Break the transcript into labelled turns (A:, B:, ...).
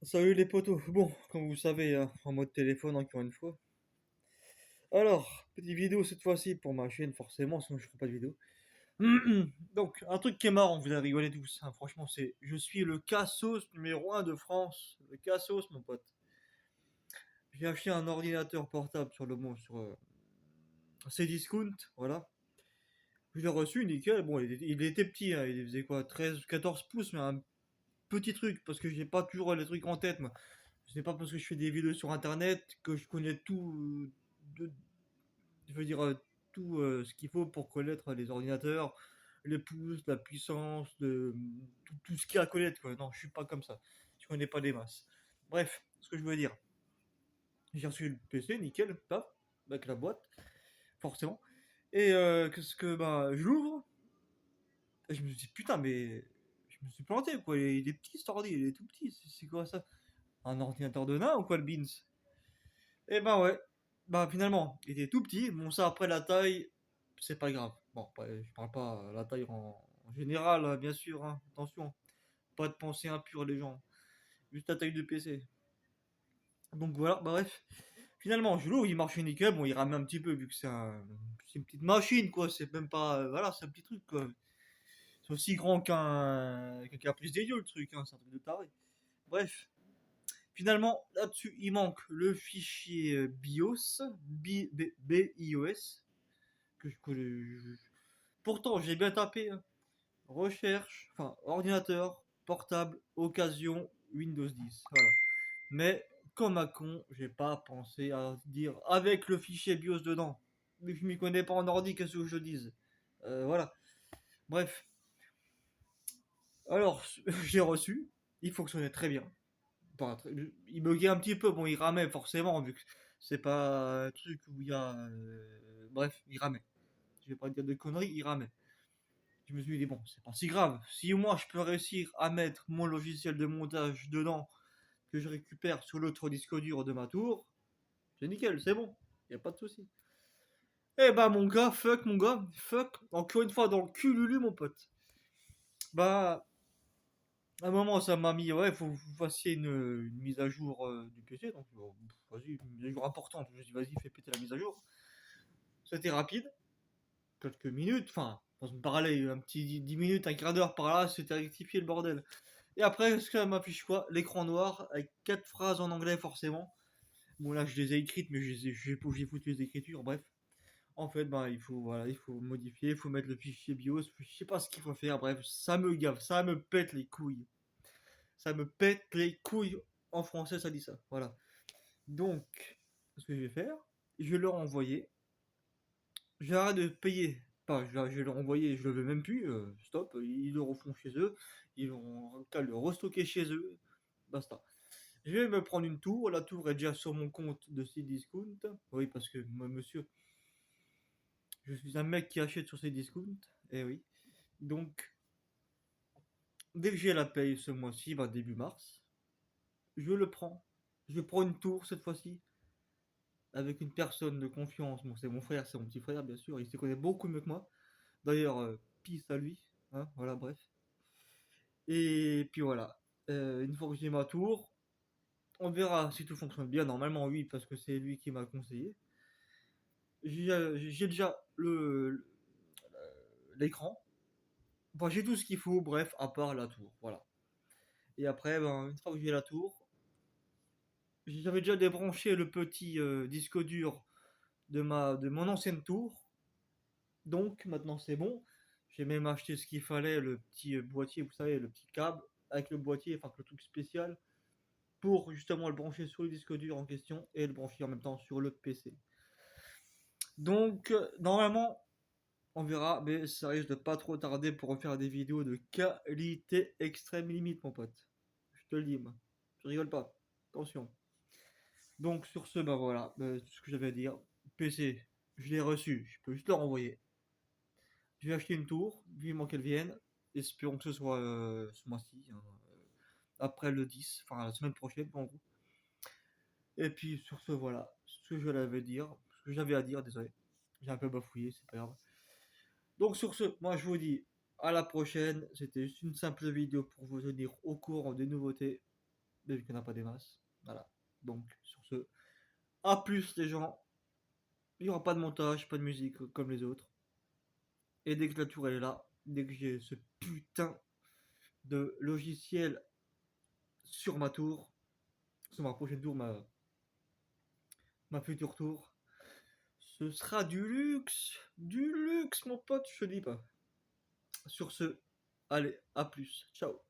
A: Salut les potos. Bon, comme vous savez, hein, en mode téléphone encore une fois. Alors, petite vidéo cette fois-ci pour ma chaîne, forcément, sinon je ferai pas de vidéo. Donc, un truc qui est marrant, vous allez rigoler tous, hein, franchement, c'est je suis le cassos numéro un de France. Le cassos, mon pote. J'ai acheté un ordinateur portable sur le bon, sur Cdiscount, voilà. Je l'ai reçu, nickel. Bon, il était petit, hein, il faisait quoi, 13, 14 pouces, mais un petit truc, parce que j'ai pas toujours les trucs en tête, moi. C'est pas parce que je fais des vidéos sur internet que je connais tout, de, je veux dire, tout ce qu'il faut pour connaître les ordinateurs, les pouces, la puissance, tout ce qu'il y a à connaître, quoi. Non, je suis pas comme ça. Je connais pas des masses. Bref, ce que je veux dire, j'ai reçu le PC, nickel, paf, avec la boîte, forcément. Et qu'est-ce que, bah, je l'ouvre, et je me suis dit, putain, mais je me suis planté, quoi. Il est petit cet ordi, il est tout petit. C'est quoi ça? Un ordinateur de nain ou quoi, le Beans? Et ben ouais, bah finalement, il était tout petit. Bon, ça après la taille, c'est pas grave. Bon, après, je parle pas la taille en général, hein, bien sûr, hein. Attention, pas de pensée impure les gens. Juste la taille de PC. Donc voilà, bah bref. Finalement, je l'ouvre, il marche nickel. Bon, il rame un petit peu vu que c'est une petite machine, quoi. C'est même pas, voilà, c'est un petit truc, quoi. C'est aussi grand qu'un caprice des dieux, le truc, hein. C'est un truc de taré. Bref. Finalement, là-dessus, il manque le fichier BIOS, BIOS, pourtant j'ai bien tapé, hein. Recherche, enfin ordinateur, portable, occasion, Windows 10, voilà. Mais comme un con, j'ai pas pensé à dire avec le fichier BIOS dedans. Mais je m'y connais pas en ordi, qu'est-ce que je dise. Voilà. Bref. Alors, j'ai reçu, il fonctionnait très bien. Enfin, il buguait un petit peu, bon, il ramait forcément, vu que c'est pas un truc où il y a. Bref, il ramait. Je vais pas dire de conneries, il ramait. Je me suis dit, bon, c'est pas si grave. Si moi je peux réussir à mettre mon logiciel de montage dedans, que je récupère sur l'autre disque dur de ma tour, c'est nickel, c'est bon, y a pas de souci. Eh bah, mon gars, fuck, encore une fois dans le cululu, mon pote. Bah, à un moment, ça m'a mis, ouais, faut que vous fassiez une mise à jour du PC, donc vas-y, une mise à jour importante. Je me suis dit, vas-y, fais péter la mise à jour. C'était rapide, quelques minutes, enfin, dans une parallèle, un petit 10 minutes, un quart d'heure par là, c'était rectifié le bordel. Et après, ce que ça m'affiche quoi? L'écran noir, avec 4 phrases en anglais forcément. Bon, là, je les ai écrites, mais j'ai foutu les écritures, bref. En fait, ben, il faut modifier, il faut mettre le fichier BIOS, je sais pas ce qu'il faut faire, bref, ça me gave, ça me pète les couilles. Ça me pète les couilles. En français, ça dit ça. Voilà. Donc, ce que je vais faire, je vais leur envoyer. J'arrête de payer. Enfin, je vais leur envoyer, je le veux même plus. Stop, ils le refont chez eux. Ils vont qu'à le restocker chez eux. Basta. Je vais me prendre une tour. La tour est déjà sur mon compte de Cdiscount. Oui, parce que moi, monsieur, je suis un mec qui achète sur Cdiscount. Eh oui. Donc, dès que j'ai la paye ce mois-ci, bah, début mars, je le prends. Je prends une tour cette fois-ci avec une personne de confiance. Bon, c'est mon frère, c'est mon petit frère, bien sûr. Il se connaît beaucoup mieux que moi. D'ailleurs, peace à lui. Hein, voilà, bref. Et puis voilà. Une fois que j'ai ma tour, on verra si tout fonctionne bien. Normalement, oui, parce que c'est lui qui m'a conseillé. J'ai déjà l'écran. Enfin, j'ai tout ce qu'il faut, bref, à part la tour. Voilà. Et après, ben, une fois que j'ai la tour, j'avais déjà débranché le petit disque dur de mon ancienne tour. Donc maintenant c'est bon. J'ai même acheté ce qu'il fallait, le petit boîtier, vous savez, le petit câble avec le boîtier, enfin le truc spécial, pour justement le brancher sur le disque dur en question et le brancher en même temps sur le PC. Donc normalement on verra, mais ça risque de pas trop tarder pour refaire des vidéos de qualité extrême limite, mon pote. Je te le dis, moi. Je rigole pas. Attention. Donc sur ce, bah voilà, ce que j'avais à dire. PC, je l'ai reçu, je peux juste le renvoyer. Je vais acheter une tour, vivement qu'elle vienne. Espérons que ce soit ce mois-ci, hein, après le 10, enfin la semaine prochaine en gros. Et puis sur ce, voilà, ce que je l'avais dire, ce que j'avais à dire, désolé. J'ai un peu bafouillé, c'est pas grave. Donc sur ce, moi je vous dis à la prochaine. C'était juste une simple vidéo pour vous tenir au courant des nouveautés. mais vu qu'il n'y en a pas des masses. Voilà. Donc, sur ce, à plus les gens. Il n'y aura pas de montage, pas de musique comme les autres. Et dès que la tour elle est là, dès que j'ai ce putain de logiciel sur ma tour, sur ma prochaine tour, ma future tour, ce sera du luxe mon pote, je te dis pas. Sur ce, allez, à plus, ciao.